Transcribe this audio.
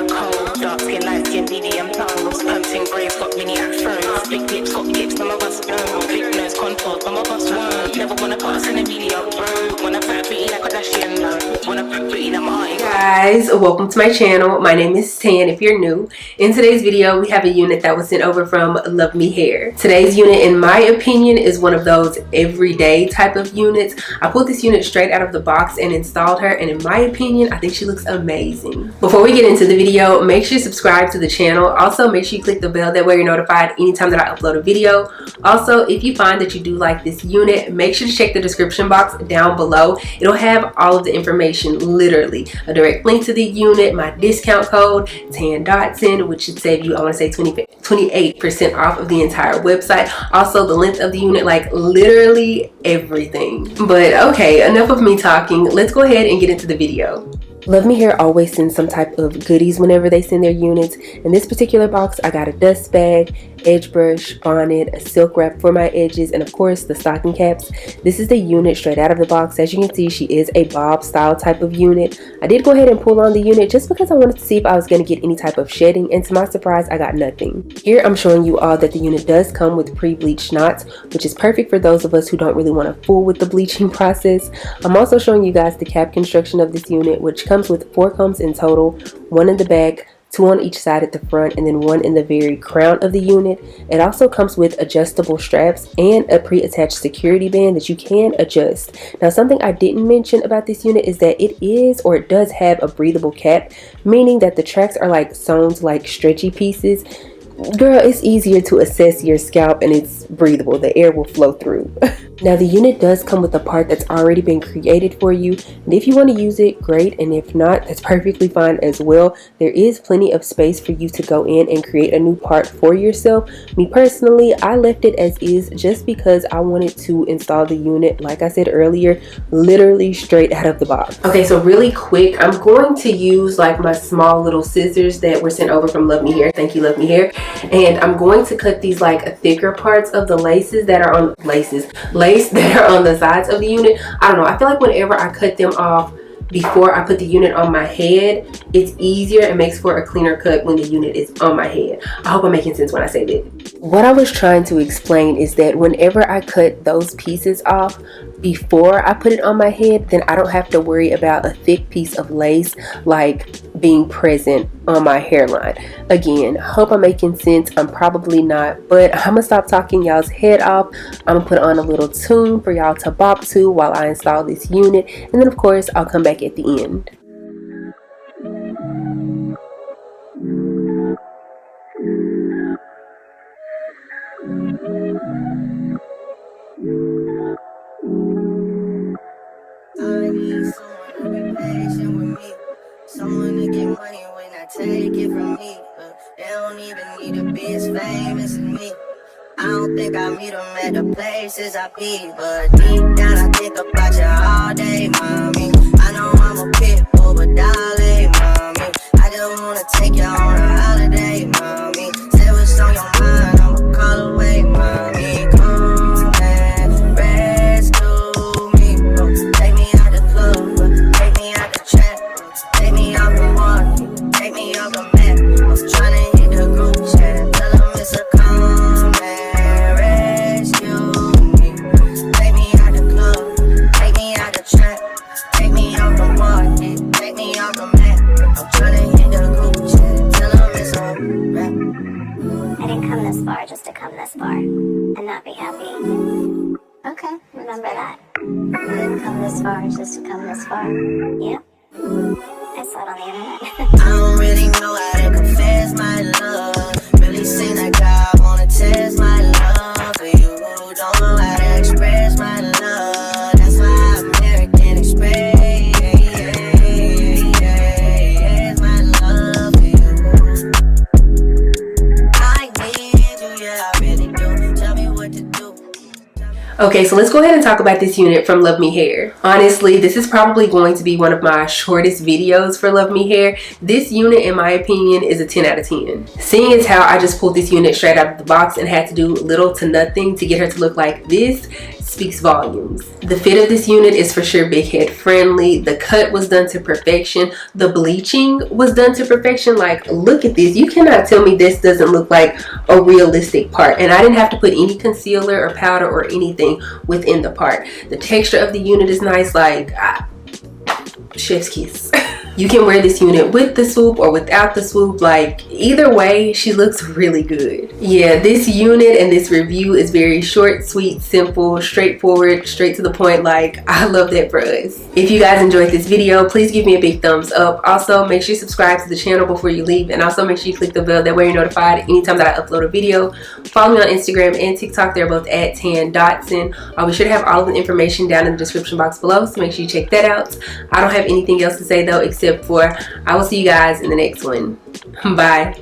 a cold. Dark skin, light skin, medium tones. Pumping braids, got mini afros. Big lips, got tips, some of us don't. Big nose contours, some of us won't. Never wanna pass in a video, bro. Wanna put pretty like a Kardashian, no. Wanna put pretty like mine. Guys, welcome to my channel. My name is Tan if you're new. In today's video, we have a unit that was sent over from LuvMe Hair. Today's unit, in my opinion, is one of those everyday type of units. I pulled this unit straight out of the box and installed her, and in my opinion, I think she looks amazing. Before we get into the video, make sure you subscribe to the channel. Also, make sure you click the bell, that way you're notified anytime that I upload a video. Also, if you find that you do like this unit, make sure to check the description box down below. It'll have all of the information, literally a direct link to the unit, my discount code Tan Dotson, which should save you, I want to say 28% off of the entire website. Also the length of the unit, like literally everything. But okay, enough of me talking. Let's go ahead and get into the video. LuvMe Hair always sends some type of goodies whenever they send their units. In this particular box, I got a dust bag, edge brush, bonnet, a silk wrap for my edges, and of course the stocking caps. This is the unit straight out of the box. As you can see, she is a bob style type of unit. I did go ahead and pull on the unit just because I wanted to see if I was going to get any type of shedding, and to my surprise, I got nothing. Here I'm showing you all that the unit does come with pre-bleached knots, which is perfect for those of us who don't really want to fool with the bleaching process. I'm also showing you guys the cap construction of this unit, which comes with 4 combs in total, 1 in the back, 2 on each side at the front, and then 1 in the very crown of the unit. It also comes with adjustable straps and a pre-attached security band that you can adjust. Now, something I didn't mention about this unit is that it does have a breathable cap, meaning that the tracks are like sewn to like stretchy pieces. Girl, it's easier to assess your scalp and it's breathable. The air will flow through. Now, the unit does come with a part that's already been created for you, and if you want to use it, great, and if not, that's perfectly fine as well. There is plenty of space for you to go in and create a new part for yourself. Me personally, I left it as is just because I wanted to install the unit, like I said earlier, literally straight out of the box. Okay, so really quick, I'm going to use like my small little scissors that were sent over from LuvMe Hair. Thank you, LuvMe Hair. And I'm going to cut these like thicker parts of the laces that are on that are on the sides of the unit. I don't know, I feel like whenever I cut them off before I put the unit on my head, it's easier and makes for a cleaner cut when the unit is on my head. I hope I'm making sense when I say that. What I was trying to explain is that whenever I cut those pieces off before I put it on my head, then I don't have to worry about a thick piece of lace like being present on my hairline. Again, hope I'm making sense. I'm probably not, but I'm gonna stop talking y'all's head off. I'm gonna put on a little tune for y'all to bop to while I install this unit, and then of course I'll come back at the end. Someone to get money when I take it from me. They don't even need to be as famous as me. I don't think I meet them at the places I be, but deep down I think about you all day, mommy. I know I'm a pit bull, but darling, mommy, I just wanna take you on a holiday, mommy. Say what's on your mind, I'ma call away, mommy. Come and rescue me, bro. Take me out the club, take me out the trap. Take me off the market, take me off the map. I'm tryna hit the group chat, tell them it's a come and rescue me. Take me out the club, take me out the trap. Take me off the market, take me off the map. I'm tryna hit the group chat, tell them it's a rap. I didn't come this far just to come this far and not be happy. Okay, remember that. I didn't come this far just to come this far. Yep. I saw it on the internet. I don't really know how to confess my love. Really seem like I wanna test my love for you. Don't know how to express my love. That's why American Express my love for you. I need you, yeah, I really do. Tell me what to do. Okay, so let's go ahead and talk about this unit from LuvMe Hair. Honestly, this is probably going to be one of my shortest videos for LuvMe Hair. This unit, in my opinion, is a 10 out of 10. Seeing as how I just pulled this unit straight out of the box and had to do little to nothing to get her to look like this, speaks volumes. The fit of this unit is for sure big head friendly. The cut was done to perfection. The bleaching was done to perfection. Like, look at this. You cannot tell me this doesn't look like a realistic part. And I didn't have to put any concealer or powder or anything within the part. The texture of the unit is nice. Like, chef's kiss. You can wear this unit with the swoop or without the swoop. Like, either way, she looks really good. Yeah, this unit and this review is very short, sweet, simple, straightforward, straight to the point. Like, I love that for us. If you guys enjoyed this video, please give me a big thumbs up. Also, make sure you subscribe to the channel before you leave, and also make sure you click the bell. That way you're notified anytime that I upload a video. Follow me on Instagram and TikTok. They're both at Dotson. I'll be sure to have all of the information down in the description box below, so make sure you check that out. I don't have anything else to say though, except for I will see you guys in the next one. Bye.